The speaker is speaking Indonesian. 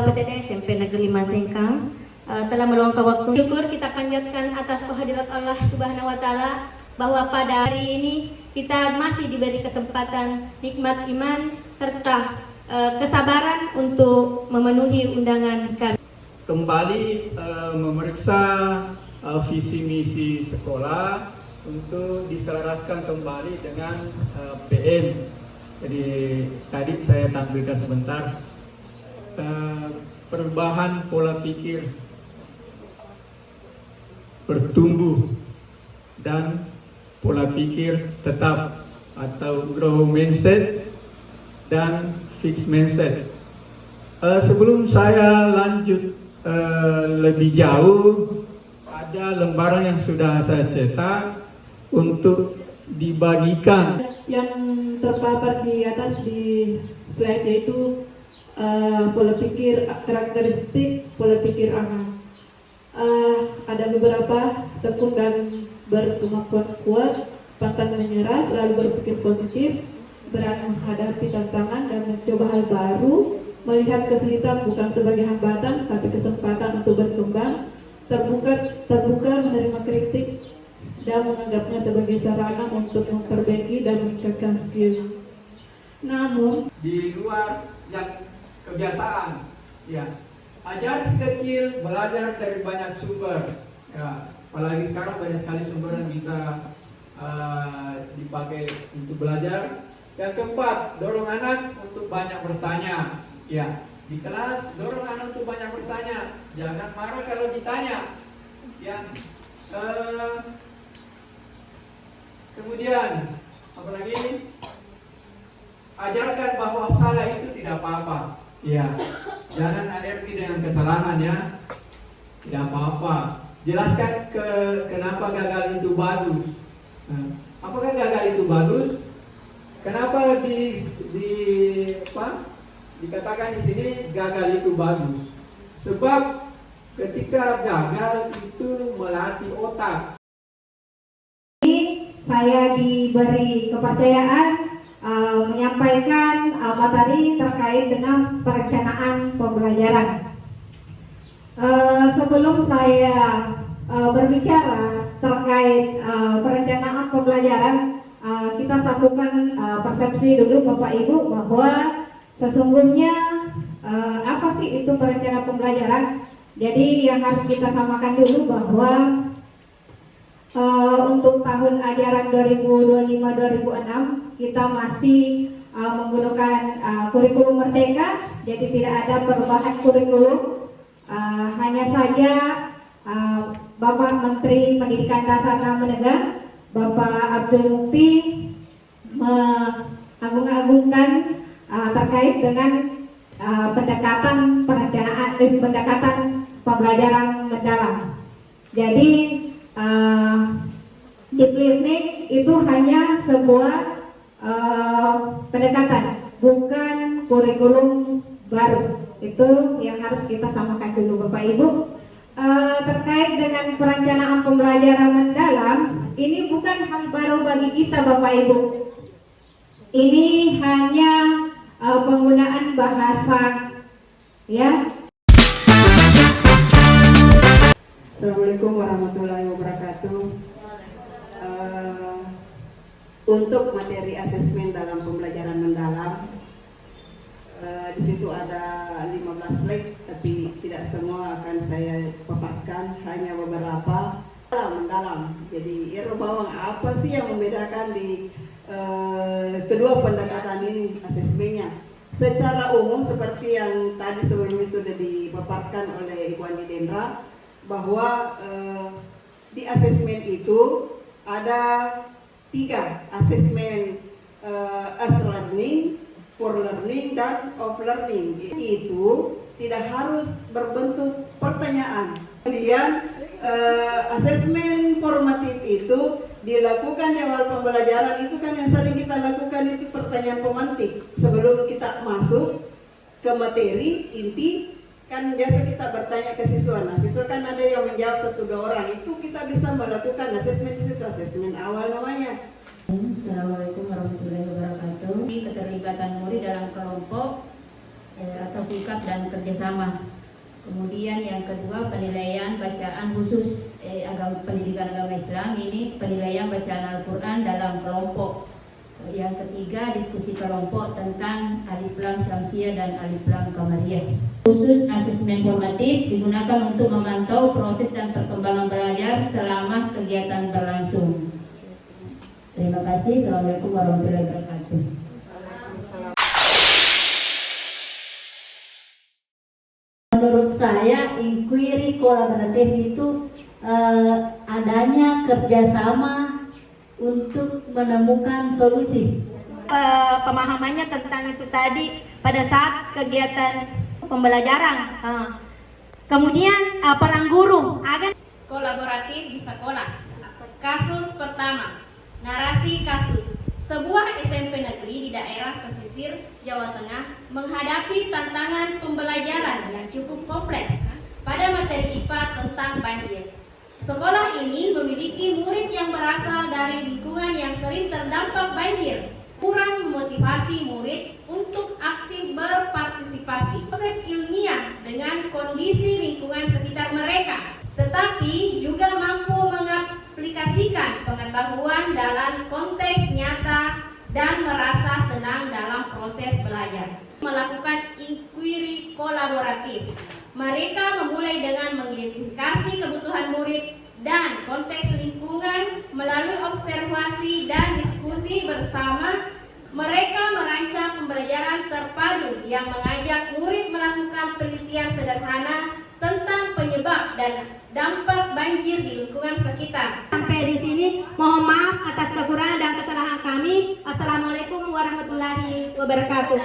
PTD SMP Negeri 5 Sengkang telah meluangkan waktu. Syukur kita panjatkan atas kehadirat Allah Subhanahu wa taala bahwa pada hari ini kita masih diberi kesempatan nikmat iman serta kesabaran untuk memenuhi undangan kami. Kembali memeriksa visi misi sekolah untuk diselaraskan kembali dengan PM. Jadi tadi saya tampilkan sebentar perubahan pola pikir, bertumbuh dan pola pikir tetap atau grow mindset dan fixed mindset. Sebelum saya lanjut lebih jauh, ada lembaran yang sudah saya cetak untuk dibagikan. Yang terpapar di atas di slide yaitu pola pikir, karakteristik pola pikir anak. Ada beberapa: tekun dan berkemampuan kuat, pantang menyerah, selalu berpikir positif, berani menghadapi tantangan dan mencoba hal baru, melihat kesulitan bukan sebagai hambatan tapi kesempatan untuk berkembang, terbuka menerima kritik dan menganggapnya sebagai sarana untuk memperbaiki dan meningkatkan skill. Namun di luar yang kebiasaan, ya, ajar si kecil belajar dari banyak sumber, ya, apalagi sekarang banyak sekali sumber yang bisa dipakai untuk belajar. Yang keempat, dorong anak untuk banyak bertanya, ya, di kelas dorong anak untuk banyak bertanya, jangan marah kalau ditanya, ya. Kemudian apalagi, ajarkan bahwa salah itu tidak apa-apa, ya, jangan alergi dengan kesalahan, ya, tidak apa-apa. Jelaskan kenapa gagal itu bagus. Apakah gagal itu bagus? Kenapa dikatakan di sini gagal itu bagus? Sebab ketika gagal itu melatih otak. Saya diberi kepercayaan menyampaikan materi terkait dengan perencanaan pembelajaran. Sebelum saya berbicara terkait perencanaan pembelajaran, kita satukan persepsi dulu Bapak Ibu bahwa sesungguhnya apa sih itu perencanaan pembelajaran. Jadi yang harus kita samakan dulu bahwa untuk tahun ajaran 2025-2026 kita masih menggunakan kurikulum Merdeka, jadi tidak ada perubahan kurikulum. Hanya saja Bapak Menteri Pendidikan Dasar dan Menengah, Bapak Abdul Mukti, mengagung-agungkan terkait dengan pendekatan pembelajaran mendalam. Jadi deep learning itu hanya sebuah pendekatan, bukan kurikulum baru. Itu yang harus kita samakan dulu Bapak Ibu. Terkait dengan perencanaan pembelajaran mendalam, ini bukan hal baru bagi kita Bapak Ibu. Ini hanya penggunaan bahasa, ya. Assalamualaikum warahmatullahi wabarakatuh. Untuk materi asesmen dalam pembelajaran mendalam, di situ ada 15 slide, tapi tidak semua akan saya paparkan, hanya beberapa. Mendalam. Jadi bawang apa sih yang membedakan di kedua pendekatan ini asesmennya? Secara umum seperti yang tadi sebelumnya sudah dipaparkan oleh Ibu Andi Dendra, bahwa di asesmen itu ada 3 asesmen: as learning, for learning, dan of learning. Itu tidak harus berbentuk pertanyaan. Kemudian asesmen formatif itu dilakukan di awal pembelajaran. Itu kan yang sering kita lakukan itu pertanyaan pemantik sebelum kita masuk ke materi inti. Kan biasa kita bertanya ke siswa, nah siswa kan ada yang menjawab 1-2 orang, itu kita bisa melakukan asesmen di situ, asesmen awal namanya. Assalamualaikum warahmatullahi wabarakatuh. Keterlibatan murid dalam kelompok atau sikap dan kerjasama. Kemudian yang kedua, penilaian bacaan khusus pendidikan agama Islam, ini penilaian bacaan Al-Quran dalam kelompok. Yang ketiga, diskusi kelompok tentang Alif Lam Syamsiah dan Alif Lam Qamariyah. Khusus asesmen formatif digunakan untuk memantau proses dan perkembangan belajar selama kegiatan berlangsung. Terima kasih. Assalamualaikum warahmatullahi wabarakatuh. Menurut saya, inquiry kolaboratif itu adanya kerjasama untuk menemukan solusi. Pemahamannya tentang itu tadi pada saat kegiatan pembelajaran. Kemudian peran guru agar kolaboratif di sekolah. Kasus pertama, narasi kasus. Sebuah SMP negeri di daerah pesisir Jawa Tengah menghadapi tantangan pembelajaran yang cukup kompleks pada materi IPA tentang banjir. Sekolah ini memiliki murid yang berasal dari lingkungan yang sering terdampak banjir, kurang memotivasi murid untuk aktif berpartisipasi konsep ilmiah dengan kondisi lingkungan sekitar mereka, tetapi juga mampu mengaplikasikan pengetahuan dalam konteks nyata dan merasa senang dalam proses belajar. Melakukan inquiry kolaboratif, mereka memulai dengan mengidentifikasi kebutuhan murid dan konteks lingkungan melalui observasi dan diskusi bersama. Mereka merancang pembelajaran terpadu yang mengajak murid melakukan penelitian sederhana tentang penyebab dan dampak banjir di lingkungan sekitar. Sampai di sini, mohon maaf atas kekurangan dan kesalahan kami. Assalamualaikum warahmatullahi wabarakatuh.